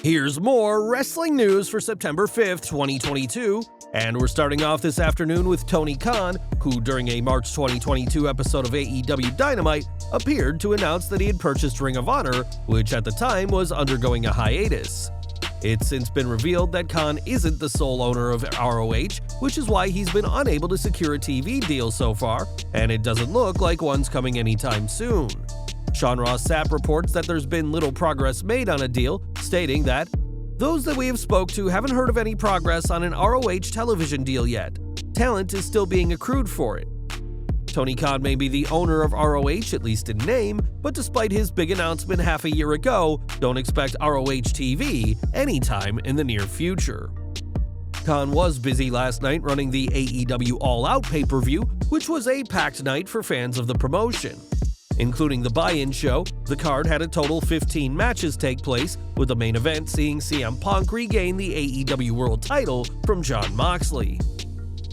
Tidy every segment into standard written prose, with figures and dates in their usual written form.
Here's more wrestling news for September 5th, 2022, and we're starting off this afternoon with Tony Khan, who during a March 2022 episode of AEW Dynamite appeared to announce that he had purchased Ring of Honor, which at the time was undergoing a hiatus. It's since been revealed that Khan isn't the sole owner of ROH, which is why he's been unable to secure a TV deal so far, and it doesn't look like one's coming anytime soon. Sean Ross Sapp reports that there's been little progress made on a deal, stating that, "Those that we have spoke to haven't heard of any progress on an ROH television deal yet. Talent is still being accrued for it." Tony Khan may be the owner of ROH, at least in name, but despite his big announcement half a year ago, don't expect ROH TV anytime in the near future. Khan was busy last night running the AEW All Out pay-per-view, which was a packed night for fans of the promotion. Including the buy-in show, the card had a total 15 matches take place, with the main event seeing CM Punk regain the AEW World title from Jon Moxley.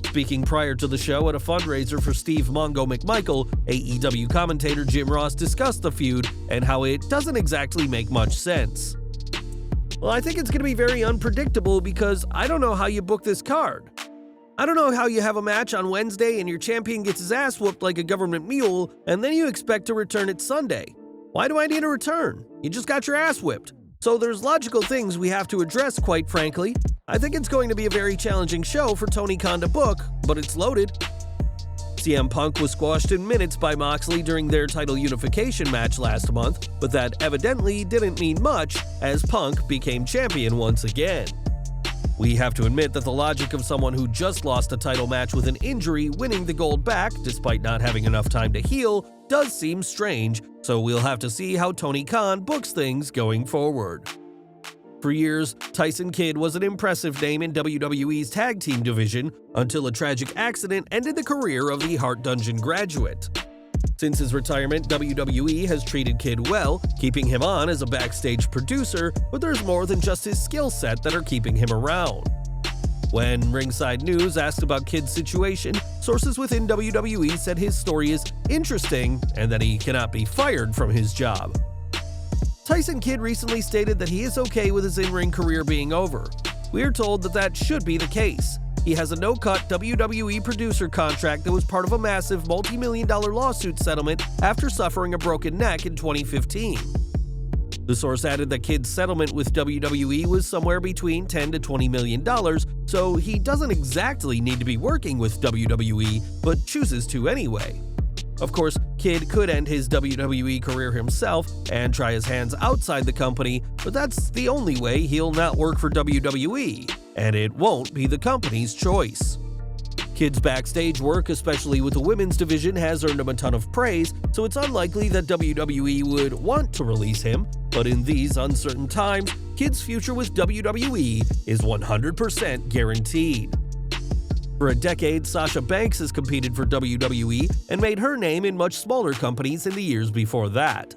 Speaking prior to the show at a fundraiser for Steve Mongo McMichael, AEW commentator Jim Ross discussed the feud and how it doesn't exactly make much sense. "Well, I think it's going to be very unpredictable because I don't know how you book this card. I don't know how you have a match on Wednesday and your champion gets his ass whooped like a government mule and then you expect to return it Sunday. Why do I need a return? You just got your ass whipped. So there's logical things we have to address, quite frankly. I think it's going to be a very challenging show for Tony Khan to book, but it's loaded." CM Punk was squashed in minutes by Moxley during their title unification match last month, but that evidently didn't mean much as Punk became champion once again. We have to admit that the logic of someone who just lost a title match with an injury winning the gold back, despite not having enough time to heal, does seem strange, so we'll have to see how Tony Khan books things going forward. For years, Tyson Kidd was an impressive name in WWE's tag team division until a tragic accident ended the career of the Hart Dungeon graduate. Since his retirement, WWE has treated Kidd well, keeping him on as a backstage producer, but there's more than just his skill set that are keeping him around. When Ringside News asked about Kidd's situation, sources within WWE said his story is interesting and that he cannot be fired from his job. Tyson Kidd recently stated that he is okay with his in-ring career being over. We are told that that should be the case. He has a no-cut WWE producer contract that was part of a massive multi-million-dollar lawsuit settlement after suffering a broken neck in 2015. The source added that Kidd's settlement with WWE was somewhere between $10 to $20 million, so he doesn't exactly need to be working with WWE, but chooses to anyway. Of course, Kidd could end his WWE career himself and try his hands outside the company, but that's the only way he'll not work for WWE, and it won't be the company's choice. Kidd's backstage work, especially with the women's division, has earned him a ton of praise, so it's unlikely that WWE would want to release him, but in these uncertain times, Kidd's future with WWE is 100% guaranteed. For a decade, Sasha Banks has competed for WWE and made her name in much smaller companies in the years before that.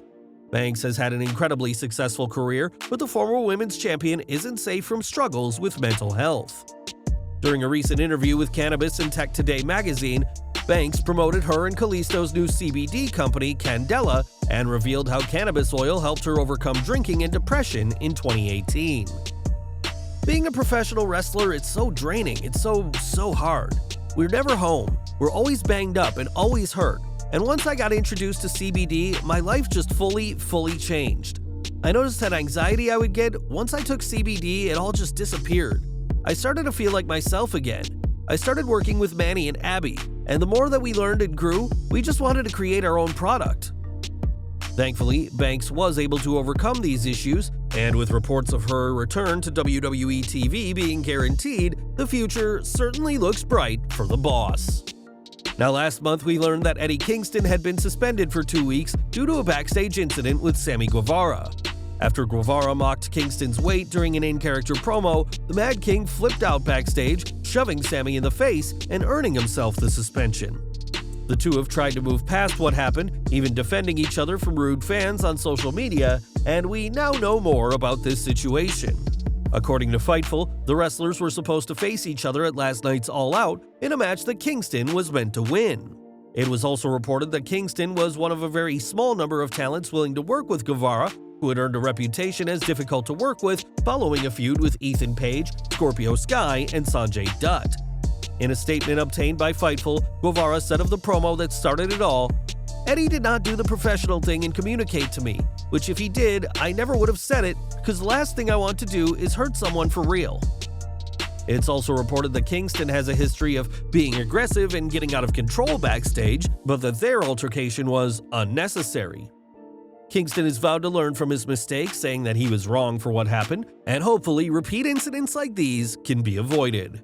Banks has had an incredibly successful career, but the former women's champion isn't safe from struggles with mental health. During a recent interview with Cannabis and Tech Today magazine, Banks promoted her and Kalisto's new CBD company, Candela, and revealed how cannabis oil helped her overcome drinking and depression in 2018. "Being a professional wrestler, it's so draining, it's so hard. We're never home, we're always banged up and always hurt, and once I got introduced to CBD, my life just fully changed. I noticed that anxiety I would get, once I took CBD, it all just disappeared. I started to feel like myself again. I started working with Manny and Abby, and the more that we learned and grew, we just wanted to create our own product." Thankfully, Banks was able to overcome these issues, and with reports of her return to WWE TV being guaranteed, the future certainly looks bright for the boss. Now, last month we learned that Eddie Kingston had been suspended for 2 weeks due to a backstage incident with Sammy Guevara. After Guevara mocked Kingston's weight during an in-character promo, the Mad King flipped out backstage, shoving Sammy in the face and earning himself the suspension. The two have tried to move past what happened, even defending each other from rude fans on social media, and we now know more about this situation. According to Fightful, the wrestlers were supposed to face each other at last night's All Out in a match that Kingston was meant to win. It was also reported that Kingston was one of a very small number of talents willing to work with Guevara, who had earned a reputation as difficult to work with following a feud with Ethan Page, Scorpio Sky, and Sanjay Dutt. In a statement obtained by Fightful, Guevara said of the promo that started it all, "Eddie did not do the professional thing and communicate to me, which if he did, I never would have said it because the last thing I want to do is hurt someone for real." It's also reported that Kingston has a history of being aggressive and getting out of control backstage, but that their altercation was unnecessary. Kingston has vowed to learn from his mistakes, saying that he was wrong for what happened, and hopefully repeat incidents like these can be avoided.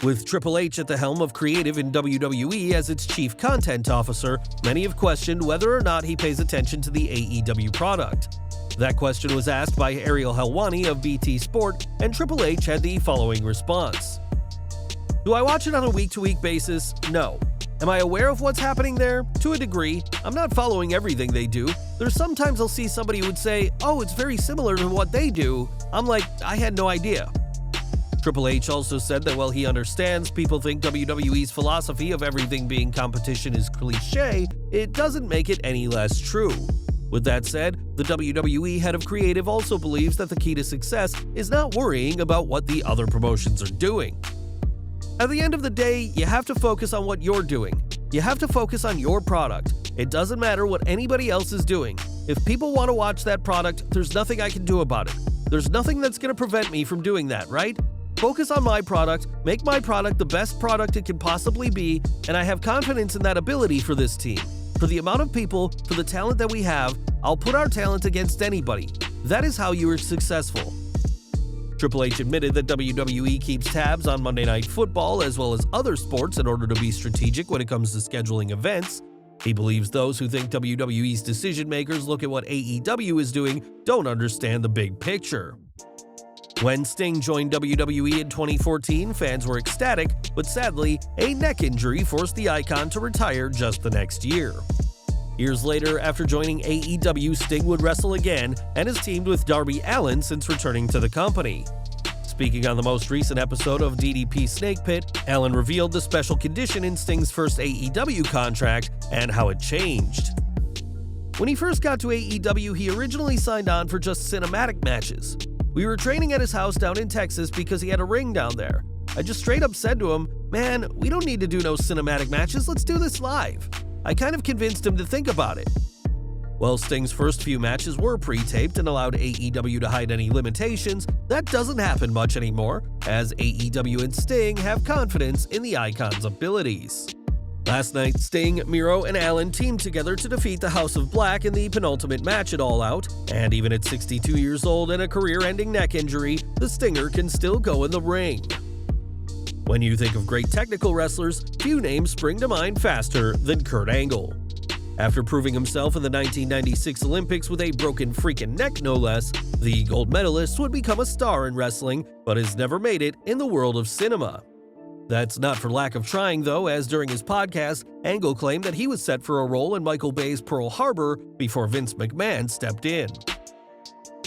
With Triple H at the helm of creative in WWE as its chief content officer, many have questioned whether or not he pays attention to the AEW product. That question was asked by Ariel Helwani of BT Sport, and Triple H had the following response. "Do I watch it on a week-to-week basis? No. Am I aware of what's happening there? To a degree. I'm not following everything they do. There's sometimes I'll see somebody who would say, 'Oh, it's very similar to what they do.' I'm like, I had no idea." Triple H also said that while he understands people think WWE's philosophy of everything being competition is cliché, it doesn't make it any less true. With that said, the WWE head of creative also believes that the key to success is not worrying about what the other promotions are doing. At the end of the day, you have to focus on what you're doing. You have to focus on your product. It doesn't matter what anybody else is doing. If people want to watch that product, there's nothing I can do about it. There's nothing that's going to prevent me from doing that, right? Focus on my product, make my product the best product it can possibly be, and I have confidence in that ability for this team. For the amount of people, for the talent that we have, I'll put our talent against anybody. That is how you are successful." Triple H admitted that WWE keeps tabs on Monday Night Football as well as other sports in order to be strategic when it comes to scheduling events. He believes those who think WWE's decision-makers look at what AEW is doing don't understand the big picture. When Sting joined WWE in 2014, fans were ecstatic, but sadly, a neck injury forced the icon to retire just the next year. Years later, after joining AEW, Sting would wrestle again and has teamed with Darby Allin since returning to the company. Speaking on the most recent episode of DDP Snake Pit, Allin revealed the special condition in Sting's first AEW contract and how it changed. When he first got to AEW, he originally signed on for just cinematic matches. We were training at his house down in Texas because he had a ring down there. I just straight up said to him, "Man, we don't need to do no cinematic matches, let's do this live." I kind of convinced him to think about it. While Sting's first few matches were pre-taped and allowed AEW to hide any limitations, that doesn't happen much anymore, as AEW and Sting have confidence in the icon's abilities. Last night, Sting, Miro, and Allin teamed together to defeat the House of Black in the penultimate match at All Out, and even at 62 years old and a career-ending neck injury, the Stinger can still go in the ring. When you think of great technical wrestlers, few names spring to mind faster than Kurt Angle. After proving himself in the 1996 Olympics with a broken freaking neck no less, the gold medalist would become a star in wrestling, but has never made it in the world of cinema. That's not for lack of trying though, as during his podcast, Angle claimed that he was set for a role in Michael Bay's Pearl Harbor before Vince McMahon stepped in.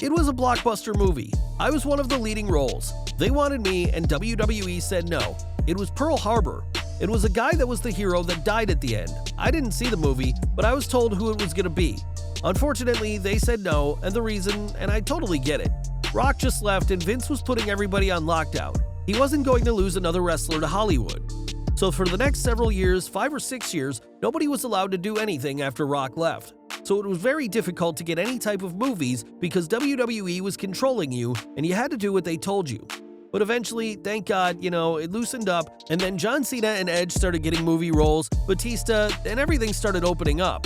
"It was a blockbuster movie. I was one of the leading roles. They wanted me and WWE said no. It was Pearl Harbor. It was a guy that was the hero that died at the end. I didn't see the movie, but I was told who it was going to be. Unfortunately, they said no, and the reason, and I totally get it. Rock just left and Vince was putting everybody on lockdown. He wasn't going to lose another wrestler to Hollywood. So for the next several years, 5 or 6 years, nobody was allowed to do anything after Rock left. So it was very difficult to get any type of movies because WWE was controlling you and you had to do what they told you. But eventually, thank God, it loosened up, and then John Cena and Edge started getting movie roles, Batista, and everything started opening up.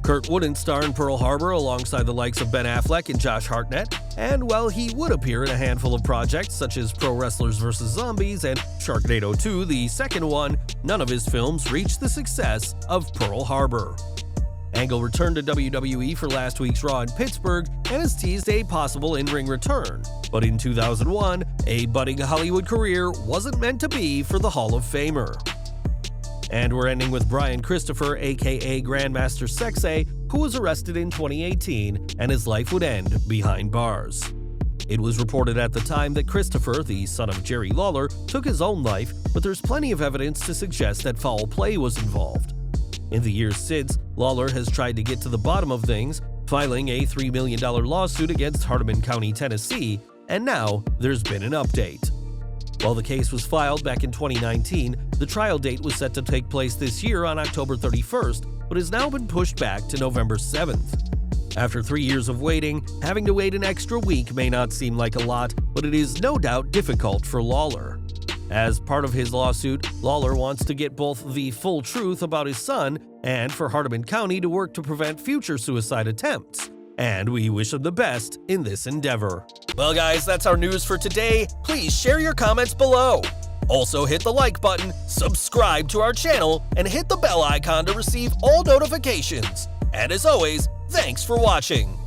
Kurt wouldn't star in Pearl Harbor alongside the likes of Ben Affleck and Josh Hartnett, and while he would appear in a handful of projects such as Pro Wrestlers vs. Zombies and Sharknado 2, the second one, none of his films reached the success of Pearl Harbor. Angle returned to WWE for last week's Raw in Pittsburgh and has teased a possible in-ring return. But in 2001, a budding Hollywood career wasn't meant to be for the Hall of Famer. And we're ending with Brian Christopher, aka Grandmaster Sexay, who was arrested in 2018 and his life would end behind bars. It was reported at the time that Christopher, the son of Jerry Lawler, took his own life, but there's plenty of evidence to suggest that foul play was involved. In the years since, Lawler has tried to get to the bottom of things, filing a $3 million lawsuit against Hardeman County, Tennessee, and now there's been an update. While the case was filed back in 2019, the trial date was set to take place this year on October 31st, but has now been pushed back to November 7th. After 3 years of waiting, having to wait an extra week may not seem like a lot, but it is no doubt difficult for Lawler. As part of his lawsuit, Lawler wants to get both the full truth about his son and for Hardeman County to work to prevent future suicide attempts. And we wish him the best in this endeavor. Well guys, that's our news for today. Please share your comments below. Also hit the like button, subscribe to our channel, and hit the bell icon to receive all notifications. And as always, thanks for watching.